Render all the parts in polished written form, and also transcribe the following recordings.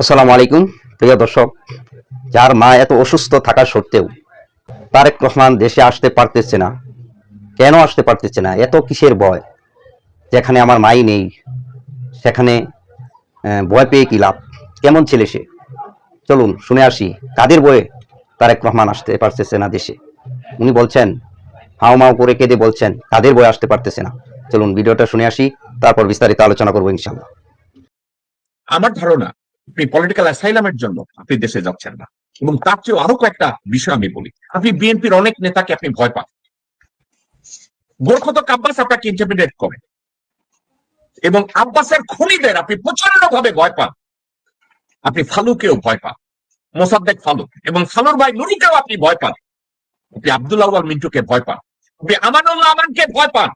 আসসালামু আলাইকুম প্রিয় দর্শক। যার মা এত অসুস্থ থাকা সত্ত্বেও তারেক রহমান দেশে আসতে পারতেছে না, কেন আসতে পারতেছে না? এত কিসের ভয়? যেখানে আমার মাই নেই সেখানে ভয় পেয়ে কি লাভ? কেমন ছেলে সে? চলুন শুনে আসি কাদের ভয়ে তারেক রহমান আসতে পারতেছে না দেশে। উনি বলছেন, হাও মাও করে কেঁদে বলছেন কাদের ভয়ে আসতে পারতেছে না। চলুন ভিডিওটা শুনে আসি, তারপর বিস্তারিত আলোচনা করবো ইনশাল্লাহ। আমার ধারণা আপনি পলিটিক্যাল অ্যাসাইলামের জন্য আপনি দেশে যাচ্ছেন না, এবং তার চেয়েও আরো কয়েকটা বিষয় আমি বলি। আপনি বিএনপির অনেক নেতাকে আপনি ভয় পান। গোরখতক আব্বাস আপনাকে ইন্টারমিডিয়েট করে, এবং আব্বাসের খুনিদের আপনি প্রচন্ড ভাবে ভয় পান। আপনি ফালুকেও ভয় পান, মোসাদ্দেক ফালু, এবং ফালুর ভাই নুরুকেও আপনি ভয় পান। আপনি আব্দুল আউয়াল মিন্টুকে ভয় পান, আপনি আমানুল্লাহ আমানকে ভয় পান,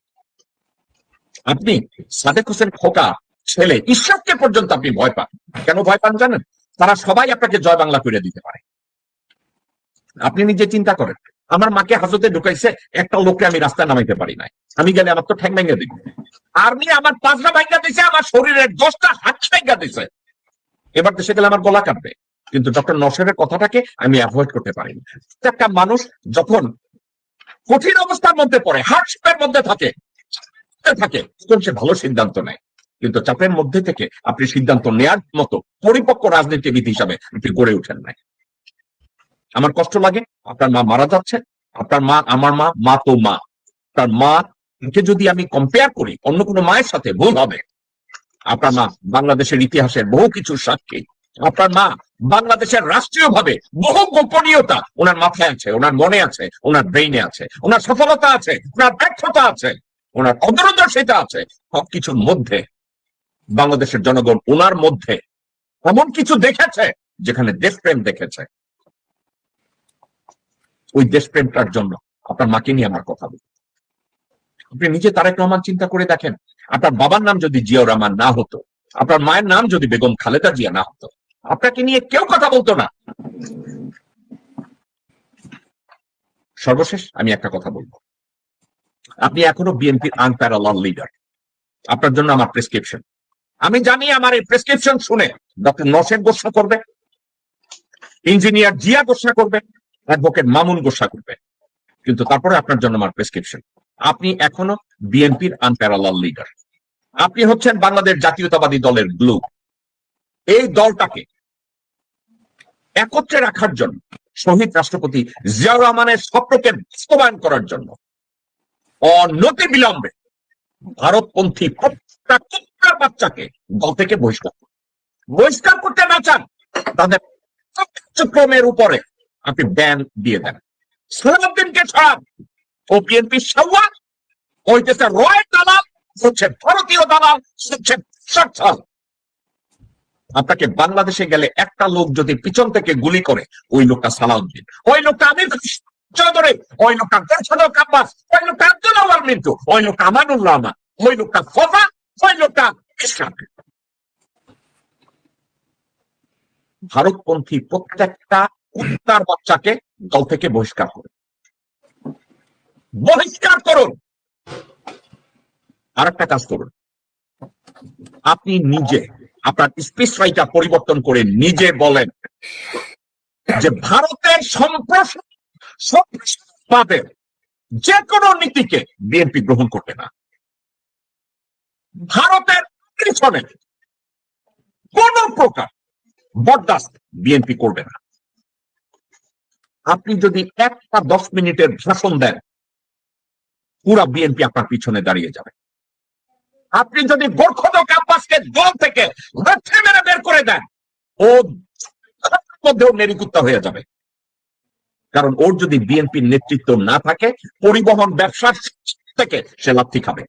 আপনি সাদেক হোসেন খোকা ছেলে ইশরাককে পর্যন্ত আপনি ভয় পান। কেন ভয় পান জানেন? তারা সবাই আপনাকে জয় বাংলা করে দিতে পারে। আপনি নিজে চিন্তা করেন, আমার মাকে হাজতে ঢুকাইছে, একটা লোককে আমি রাস্তায় নামাইতে পারি নাই। আমি গেলে আমার তো ঠ্যাং ভেঙে দিবে। আর্মি আমার পাঁচটা ভাঙ্গা দিছে, আমার শরীরের 10টা হাত ভাঙ্গা দিছে। এবার দেশে গেলে আমার গলা কাটবে, কিন্তু ডক্টর নওশাদের কথাটাকে আমি অ্যাভয়েড করতে পারি না। একটা মানুষ যখন কঠিন অবস্থার মধ্যে পড়ে, হার্ডশিপের মধ্যে থাকে তখন সে ভালো সিদ্ধান্ত নেয়, কিন্তু চাপের মধ্যে থেকে আপনি সিদ্ধান্ত নেয়ার মতো পরিপক্ক রাজনীতিবিদ হিসাবে আপনি গড়ে ওঠেন নাই। আমার কষ্ট লাগে, আপনার মা মারা যাচ্ছে। আপনার মা আমার মা, মা তো মা। আপনার মাকে যদি আমি কম্পেয়ার করি অন্য কোনো মায়ের সাথে, ভুল হবে। আপনার মা বাংলাদেশের ইতিহাসের বহু কিছুর সাক্ষী। আপনার মা বাংলাদেশের রাষ্ট্রীয় ভাবে বহু গোপনীয়তা ওনার মাথায় আছে, ওনার মনে আছে, ওনার ব্রেইনে আছে, ওনার সফলতা আছে, ওনার ব্যর্থতা আছে, ওনার অদূরদর্শিতা আছে। সবকিছুর মধ্যে বাংলাদেশের জনগণ ওনার মধ্যে এমন কিছু দেখেছে যেখানে দেশপ্রেম দেখেছে। ওই দেশপ্রেমটার জন্য আপনার মাকে নিয়ে আমার কথা বলি। আপনি নিজে তারেক রহমান চিন্তা করে দেখেন, আপনার বাবার নাম যদি জিয়াউর রহমান না হতো, আপনার মায়ের নাম যদি বেগম খালেদা জিয়া না হতো, আপনাকে নিয়ে কেউ কথা বলতো না। সর্বশেষ আমি একটা কথা বলবো, আপনি এখনো বিএনপির আনপ্যারালাল লিডার। আপনার জন্য আমার প্রেসক্রিপশন, আমি জানি আমার এই প্রেসক্রিপশন শুনে ডক্টর নওশেদ গোসা করবে, ইঞ্জিনিয়ার জিয়া গোসা করবে, অ্যাডভোকেট মামুন গোসা করবে, কিন্তু তারপরে আপনার জন্য আমার প্রেসক্রিপশন, আপনি এখনো বিএনপির আনপ্যারালাল লিডার। আপনি হচ্ছেন বাংলাদেশ জাতীয়তাবাদী দলের গ্লু। এই দলটাকে একত্রে রাখার জন্য, শহীদ রাষ্ট্রপতি জিয়াউর রহমানের স্বপ্নকে বাস্তবায়ন করার জন্য অনতি বিলম্বে ভারতপন্থী প্রত্যেকটা কুত্তার বাচ্চাকে দল থেকে বহিষ্কার করতে না চান, তাদের কার্যক্রমের উপরে আপনি ব্যান দিয়ে দেন। সালাউদ্দিনকে ছাড়ান, ও বিএনপি সাওয়া, ওই দেশের রয়ের দালাল, হচ্ছে ভারতীয় দালাল, হচ্ছে সচ্ছল। আপনাকে বাংলাদেশে গেলে একটা লোক যদি পিছন থেকে গুলি করে, ওই লোকটা সালাউদ্দিন, ওই লোকটা আমির চৌধুরী, ওই লোকটা গোরখতক আব্বাস, ওই লোকটা আব্দুল আউয়াল মিন্টু, ওই লোকটা আমানুল্লাহ আমান, ওই লোকটা ফজা, ওই লোকটা ইশরাক। ভারতপন্থী প্রত্যেকটা কুত্তার বাচ্চাকে দল থেকে বহিষ্কার করুন, বহিষ্কার করুন। আর একটা কাজ করুন, আপনি নিজে আপনার স্পিচ রাইটার পরিবর্তন করে নিজে বলেন যে ভারতের সম্প্রসারণবাদের যে কোনো নীতিকে বিএনপি গ্রহণ করবে না, ভারতের পিছনে কোন প্রকার বরদাস্ত বিএনপি করবে না। আপনি যদি একটা 10 মিনিটের ভাষণ দেন, পুরা বিএনপি আপনার পিছনে দাঁড়িয়ে যাবে। আপনি যদি গোরখতক আব্বাসকে দল থেকে লাথি মেরে বের করে দেন, ও মধ্যেও নেরিকুত্তা হয়ে যাবে। কারণ ওর যদি বিএনপির নেতৃত্ব না থাকে, পরিবহন ব্যবসার থেকে সে লাথি খাবে।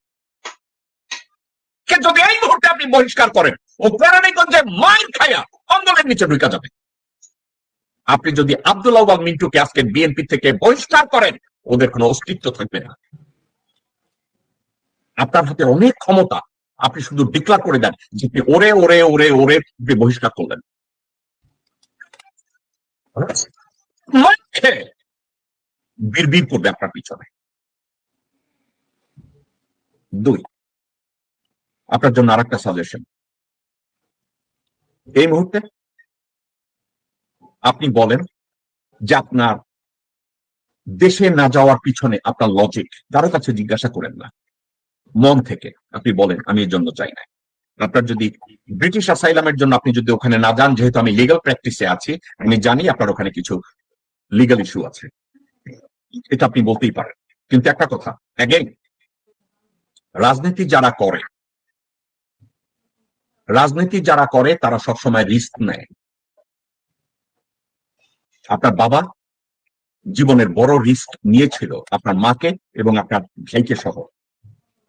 যদি এই মুহূর্তে আপনি বহিষ্কার করেন, ও কেরানীগঞ্জে মাইর খাইয়া অঙ্গলের নিচে ঢুকে যাবে। আপনি যদি আব্দুল আউয়াল মিন্টুকে আজকে বিএনপি থেকে বহিষ্কার করেন, ওদের কোনো অস্তিত্ব থাকবে না। আপনার হাতে অনেক ক্ষমতা, আপনি শুধু ডিক্লার করে দেন যে ওরে ওরে ওরে ওরে বহিষ্কার করলেন। বিড়বিড় করবে আপনার পিছনে। 2, আপনার জন্য আরেকটা সাজেশন, এই মুহূর্তে আপনি বলেন যে আপনার দেশে না যাওয়ার পিছনে আপনার লজিক কারো কাছে জিজ্ঞাসা করেন না, মন থেকে আপনি বলেন আমি এর জন্য চাই না। আপনার যদি ব্রিটিশ অ্যাসাইলামের জন্য আপনি যদি ওখানে না যান, যেহেতু আমি লিগ্যাল প্র্যাকটিসে আছি, আমি জানি আপনার ওখানে কিছু লিগ্যাল ইস্যু আছে, এটা আপনি বলতেই পারেন। কিন্তু একটা কথা, অ্যাগেইন, রাজনীতি যারা করে তারা সবসময় রিস্ক নেয়। আপনার বাবা জীবনের বড় রিস্ক নিয়েছিল আপনার মাকে এবং আপনার ভাইকে সহ,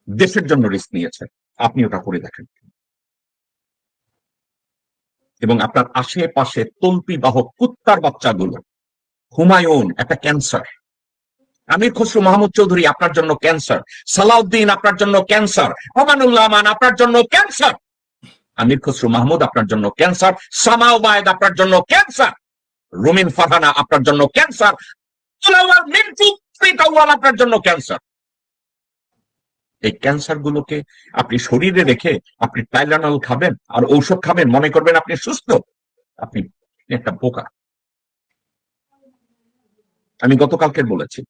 দেশের জন্য রিস্ক নিয়েছে। আপনি ওটা করে দেখেন। এবং আপনার আশেপাশে তল্পি বাহক কুত্তার বাচ্চাগুলো, হুমায়ুন একটা ক্যান্সার, আমির খসরু মাহমুদ চৌধুরী আপনার জন্য ক্যান্সার, সালাউদ্দিন আপনার জন্য ক্যান্সার, আমানুল্লাহ আমান আপনার জন্য ক্যান্সার, আমির খসরু মাহমুদ আপনার জন্য ক্যান্সার, সামা ওবায়েদ আপনার জন্য ক্যান্সার, রুমিন ফারহানা আপনার জন্য ক্যান্সার, মিন্টু আপনার জন্য ক্যান্সার। এই ক্যান্সার গুলোকে আপনি শরীরে রেখে আপনি টাইলানল খাবেন আর ঔষধ খাবেন, মনে করবেন আপনি সুস্থ। আপনি একটা বোকা। আমি গতকালকে বলেছি,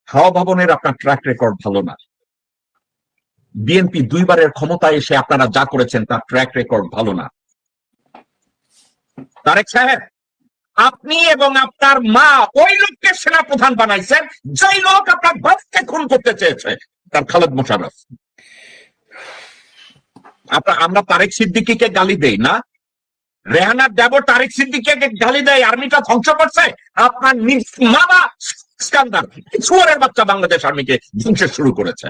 হাওয়া ভবনের আপনার ট্র্যাক রেকর্ড ভালো না। বিএনপি 2 বারের ক্ষমতায় এসে আপনারা যা করেছেন তার ট্র্যাক রেকর্ড ভালো না। তারেক সাহেব, আপনি এবং আপনার মা ওই লোককে সেনাপ্রধান বানাইছেন যেই লোক আপনার বাপকে খুন করতে চেয়েছে, তার খালেদ মোশাররফ। আমরা তারেক সিদ্দিকীকে গালি দেই না, রেহানার দেবর তারেক সিদ্দিকীকে গালি দেয় আর্মিটা ধ্বংস করছে, আপনার মামা ইস্কান্দার সুয়ারের বাচ্চা বাংলাদেশ আর্মিকে ধ্বংস শুরু করেছে।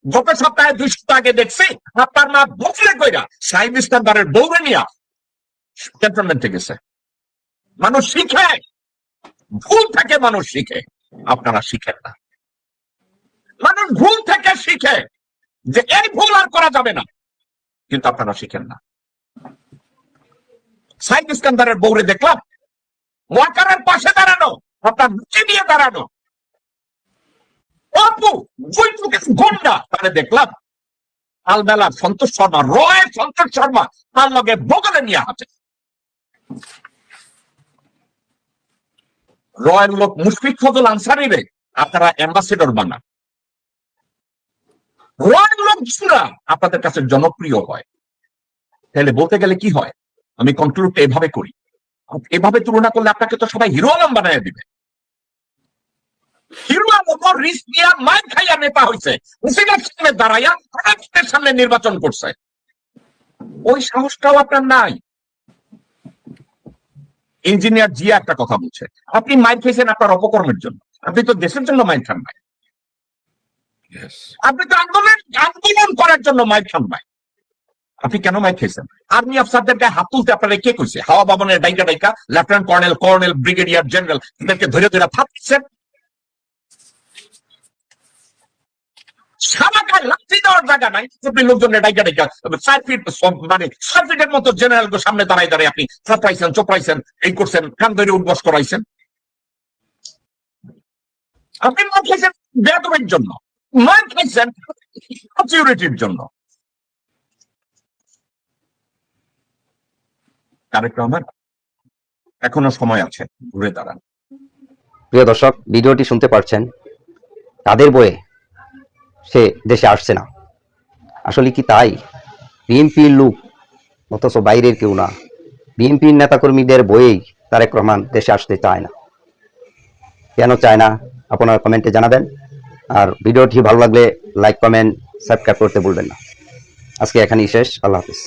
গত সপ্তাহে 2 সপ্তাহ আগে দেখছি আপনার মা বসলে কইরা সাহিব ইস্কান্দারের বউরে নিয়া ক্যান্টনমেন্টে গেছে। মানুষ শিখে, ভুল থেকে মানুষ শিখে, আপনারা শিখেন না। মানুষ ভুল থেকে শিখে যে এই ভুল আর করা যাবে না, কিন্তু আপনারা শিখেন না। সাইদ ইস্কান্দারের বউরে দেখলাম ওয়াকারের পাশে দাঁড়ানো, আপনার মুখে দিয়ে দাঁড়ানো, অপু গন্ডা তাহলে দেখলাম আলবেলার সন্তোষ শর্মা, রয়ের সন্তোষ শর্মা তার লগে বগলে নিয়ে হাঁটে। রয়ের লোক মুশফিক ফজল আনসারি রে আপনারা অ্যাম্বাসেডর বানান। রয়ের লোক আপনাদের কাছে জনপ্রিয় হয়, তাহলে বলতে গেলে কি হয়, আমি কন্ট্রোলটা এভাবে করি, এভাবে তুলনা করলে আপনাকে তো সবাই হিরো আলম বানায় দিবে। হিরো আলম রিস্ক নিয়ে মাইক খাইয়া নেতা হয়েছে, মুসিদের সামনে দাঁড়াইয়া অনেকের সামনে নির্বাচন করছে। ওই সাহসটাও আপনার নাই। ইঞ্জিনিয়ার জিয়া একটা কথা বলছে, আপনি মাইক খেয়েছেন আপনার অপকর্মের জন্য, আপনি তো দেশের জন্য মাইক খান নাই, আপনি তো আন্দোলন করার জন্য মাইক খান নাই। আপনি কেন মাইক খেয়েছেন? আর্মি অফিসারদের গায়ে হাত তুলতে আপনারা কে কইছে? হাওয়া ভবনের ডাইকা লেফটেন্যান্ট কর্নেল, ব্রিগেডিয়ার জেনারেল এদেরকে ধরে থাকছেন। সারাকায় লাঠি দেওয়ার জায়গা নাই, আপনি লোকজনের ডাইকা 4 ফিট মানে 6 ফিটের মতো জেনারেল সামনে দাঁড়ায় আপনি চাপড়াইছেন, চোপড়াইছেন, এই করছেন, কান ধরে উঠবস করাইছেন। আপনি মার খাইছেন বেয়াদবের জন্য, মার খাইছেন সিকিউরিটির জন্য। তারেক রহমান, এখনো সময় আছে, ঘুরে দাঁড়ান। প্রিয় দর্শক, ভিডিওটি শুনতে পারছেন, তাদের বয়ে সে দেশে আসছে না। আসলে কি তাই? বিএনপির লোক অথচ বাইরের কেউ না। বিএনপির নেতাকর্মীদের বয়েই তারেক রহমান দেশে আসতে চায় না। কেন চায় না আপনারা কমেন্টে জানাবেন। আর ভিডিওটি ভালো লাগলে লাইক, কমেন্ট, সাবস্ক্রাইব করতে ভুলবেন না। আজকে এখানেই শেষ। আল্লাহ হাফিজ।